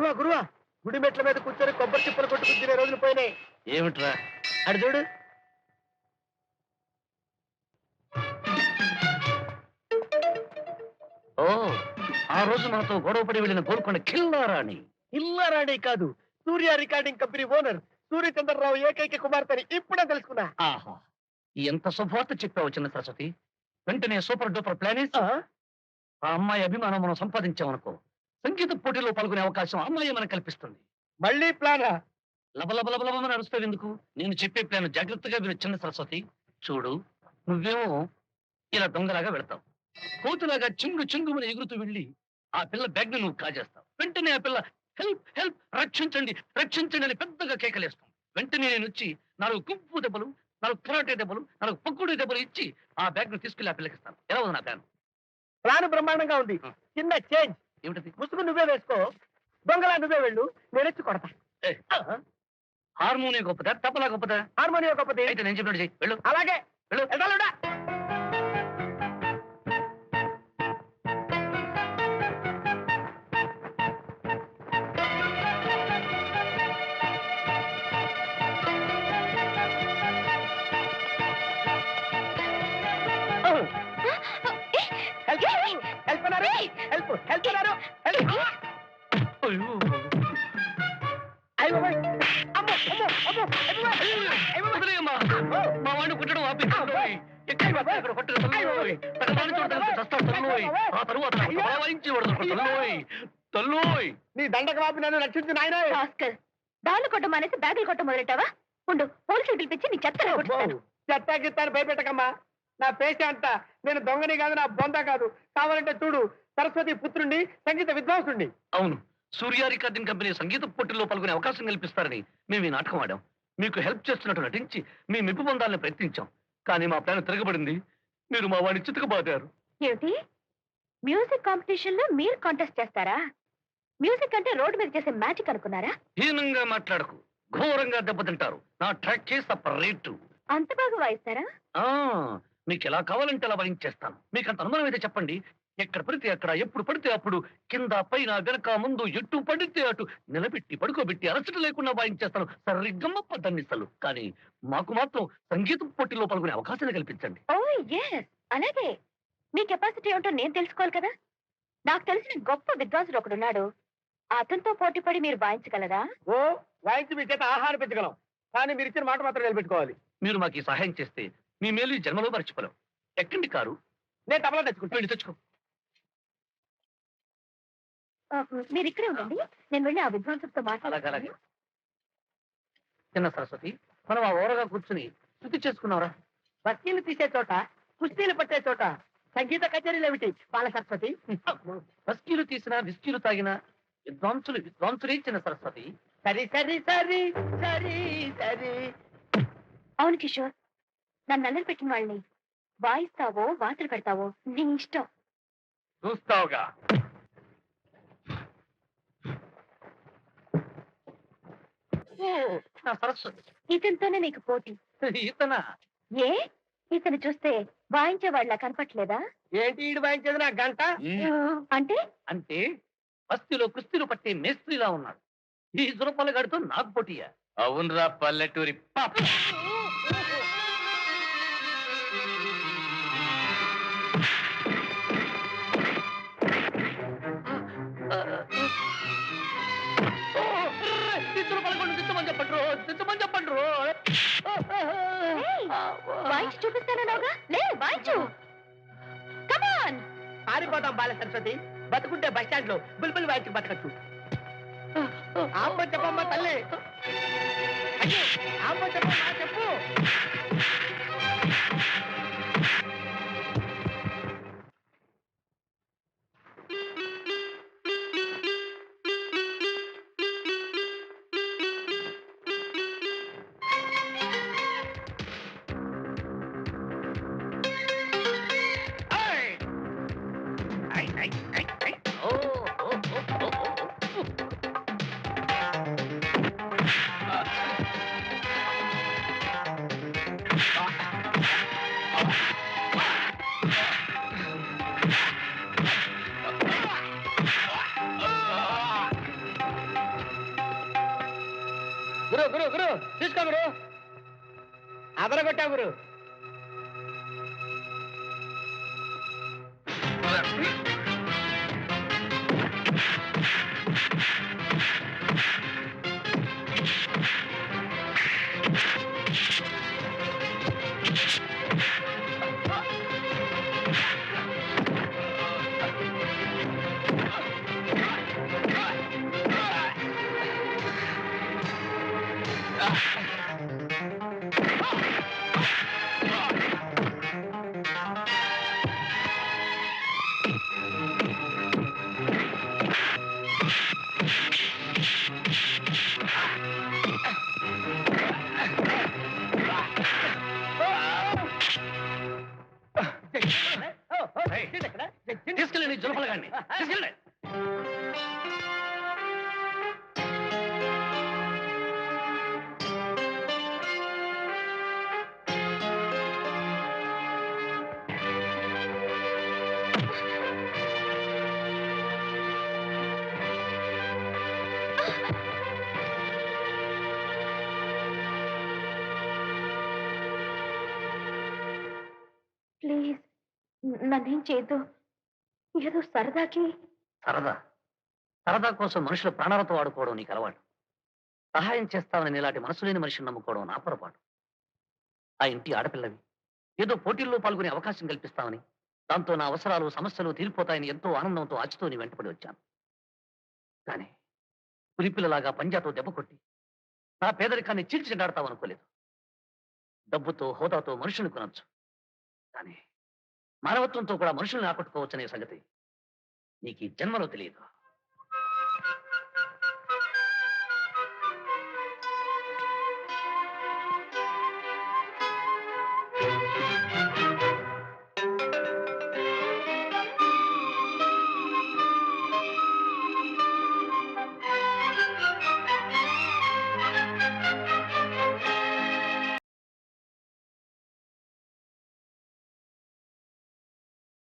గురువా గురువా, గుడి మెట్ల మీద కూర్చొని కొబ్బరి చిప్పలు కొట్టుకు తినే రోజులు పోయినాయి. ఏమిట్రా? అడు చూడు. ఓ, ఆ రోజు మనతో గొడవపడి వెళ్ళిన గోల్కొండ కిల్లారాణి. ఇల్లారాణి కాదు, సూర్య రికార్డింగ్ కంపెనీ ఓనర్ సూర్యచంద్రరావు ఏకైక కుమార్తెని ఇప్పుడే తెలుసుకున్నా. ఆహా, ఎంత శుభవార్త చెప్పావు చిన్న సరస్వతి. వెంటనే సూపర్ డూపర్ ప్లాన్ వేసి ఆ అమ్మాయి అభిమానం మనం సంపాదించామనుకో, సంగీత పోటీలో పాల్గొనే అవకాశం అమ్మాయి మనకు కల్పిస్తుంది. మళ్ళీ ప్లానా? లబలబలబలమని అరుస్తావు ఎందుకు? నేను చెప్పే ప్లాన్ జాగ్రత్తగా విను చిన్న సరస్వతి. చూడు, నువ్వేమో ఇలా దొంగలాగా వెళ్తావు, కోతులాగా చింగు చింగుమని ఎగురుతూ వెళ్ళి ఆ పిల్ల బ్యాగ్ ని నువ్వు కాజేస్తావు. వెంటనే ఆ పిల్ల హెల్ప్ హెల్ప్, రక్షించండి రక్షించండి అని పెద్దగా కేకలేస్తాం. వెంటనే నేను వచ్చి 4 గుంపు దెబ్బలు, 4 కరాటే దెబ్బలు, 4 పక్కుడు దెబ్బలు ఇచ్చి ఆ బ్యాగ్ ను తీసుకెళ్లి ఆ పిల్లకిస్తాను. ఎలా ఉంది నా ప్లాన్? ప్లాన్ బ్రహ్మాండంగా ఉంది. చిన్న చేంజ్. ఏమిటది? ముసుగు నువ్వే వేసుకో, దొంగలా నువ్వే వెళ్ళు, నేను వచ్చి కొడతా. హార్మోనియం గొప్పదా, తపలా గొప్పదా? హార్మోనియం గొప్పది. అయితే నేను చెప్పినట్టు చెయ్యి. వెళ్ళు. అలాగే వెళ్ళు. ఎడాలుడా. వదిలేయమ్మా. మా వాడిని కుట్టడం ఆపేసి ఎక్కడ అక్కడ కొట్టరు తల్లోయ్. తగదాన్ని చూడడానికి చస్తావు తల్లోయ్. ఆ తరువాత వాయించేవాడు తల్లోయ్ తల్లోయ్. నీ దండక వాపి నన్ను రక్షించు నాయన. భాస్కర్, దాళ్ళు కొట్టం అనేసి బ్యాగులు కొట్ట మొదలెట్టావా? ఉండు, పోలీసులు పిలిపించి నీ చెత్త చెత్తా గిత్తాను భయపెట్టకమ్మా. నా పేష అంట. నేను దొంగని కాదు, నా బొంద కాదు. కావాలంటే చూడు, సరస్వతి పుత్రుండి, సంగీత విద్వాంసుండి. అవును, సూర్య రికార్డింగ్ కంపెనీ సంగీత పోటీల్లో పాల్గొనే అవకాశం కల్పిస్తారని మేము ఈ నాటకం ఆడాం. మీకు హెల్ప్ చేస్తున్నట్టు నటించి మీ మెప్పు పొందాలని ప్రయత్నించాం. కానీ మా ప్లాన్ తిరగబడింది. మీరు మా వాడిని చితకబాదారు. ఏమిటి, మ్యూజిక్ కాంపిటీషన్ లో మీరు కాంటెస్ట్ చేస్తారా? మ్యూజిక్ అంటే రోడ్డు మీద చేసే మ్యాజిక్ అనుకున్నారా? హీనంగా మాట్లాడకు, ఘోరంగా దెబ్బతింటారు. నా ట్రాక్ చేసి సపరేటు. అంత బాగా వాయిస్తారా? మీకు ఎలా కావాలంటే అలా వాయించేస్తాను. మీకు అంత అనుమానం అయితే చెప్పండి. ఎక్కడ పడితే అక్కడ, ఎప్పుడు పడితే అప్పుడు, కింద పైన వెనక ముందు ఎటు పడితే అటు నిలబెట్టి పడుకోబెట్టి అలసట లేకుండా వాయించేస్తాను. సరిగ్గమ్మ పద్దన్నిస్తలు. కానీ మాకు మాత్రం సంగీతం పోటీలో పాల్గొనే అవకాశాన్ని కల్పించండి. ఓ ఎస్, అలాగే. మీ కెపాసిటీ ఏమిటో నేను తెలుసుకోవాలి కదా. నాకు తెలిసిన గొప్ప విద్వాంసుడు ఒకడున్నాడు. అతనితో పోటీ పడి మీరు వాయించగలరా? ఓ, వాయించి మీ చేత ఆహారం పెంచగలం. కానీ మీరు ఇచ్చిన మాట మాత్రం నిలబెట్టుకోవాలి. మీరు మాకు ఈ సహాయం చేస్తే మీ మేలు ఈ జన్మలో మర్చిపోలేం. ఎక్కండి కారు. నేను తప్పలా తెచ్చుకుంటాను. తెచ్చుకో. మీరు ఇక్కడే ఉండండి, నేను వెళ్ళి ఆ విద్వాంసుడితో అలాగే. చిన్న సరస్వతి, మనం ఆ ఓరగా కూర్చుని శృతి చేసుకున్నారా? బస్తీలు తీసే చోట, కుస్తీలు పట్టే చోట సంగీత కచేరీలు ఏమిటి బాల సరస్వతి? బస్కీలు తీసినా, విస్కీలు తాగినా విద్వాంసులే చిన్న సరస్వతి. సరి సరి సరి సరి సరి. అవును కిషోర్, నన్ను అల్లరి పెట్టిన వాళ్ళని వాయిస్తావో వాతలు పెడతావో నీ ఇష్టం. చూస్తావుగా. నా సరస్వతి, ఇతనితోనే నీకు పోటీ. ఇతనా? ఏ, ఇతను చూస్తే వాయించే వాళ్ళ కనపట్లేదా? ఏంటి ఈడు వాయించేది నా గంట? అంటే అంటే బస్తీలో కుస్తీలు పట్టే మేస్త్రిలా ఉన్నాడు. ఈ జురపల్లగాడితో నాకు పోటీయా? అవునరా పల్లెటూరి పాప. వాయించి చూపిస్తానన్నావుగా, లే వాయించు. కమాన్. పారిపోతాం బాల సరస్వతి. బతుకుంటే బస్ స్టాండ్ లో బుల్బుల్ వాయించి బతకచ్చు. ఆంబ చెప్పమ్మా తల్లి. అయ్యో, ఆంబ చెప్పమ్మా చెప్పు. గురు గురు గురు తీసుకో గురు అదరగొట్టా గురు తీసుకెళ్ళండి జులపలగాన్ని తీసుకెళ్ళండి. ప్లీజ్ నన్నేం చేయొద్దు. ఏదో సరదాకి. సరదా సరదా కోసం మనుషుల ప్రాణాలతో ఆడుకోవడం నీకు అలవాటు. సహాయం చేస్తామని ఇలాంటి మనసు లేని మనిషిని నమ్ముకోవడం నా పొరపాటు. ఆ ఇంటి ఆడపిల్లవి ఏదో పోటీల్లో పాల్గొనే అవకాశం కల్పిస్తామని, దాంతో నా అవసరాలు సమస్యలు తీరిపోతాయని ఎంతో ఆనందంతో ఆచితో నీ వెంటపడి వచ్చాను. కానీ పులిపిల్లలాగా పంజాతో దెబ్బ కొట్టి నా పేదరికాన్ని చీల్చిచెండాడతావనుకోలేదు. డబ్బుతో హోదాతో మనుషుల్ని కొనొచ్చు, కానీ మానవత్వంతో కూడా మనుషుల్ని ఆకట్టుకోవచ్చనే సంగతి నీకు ఈ జన్మలో తెలియదు.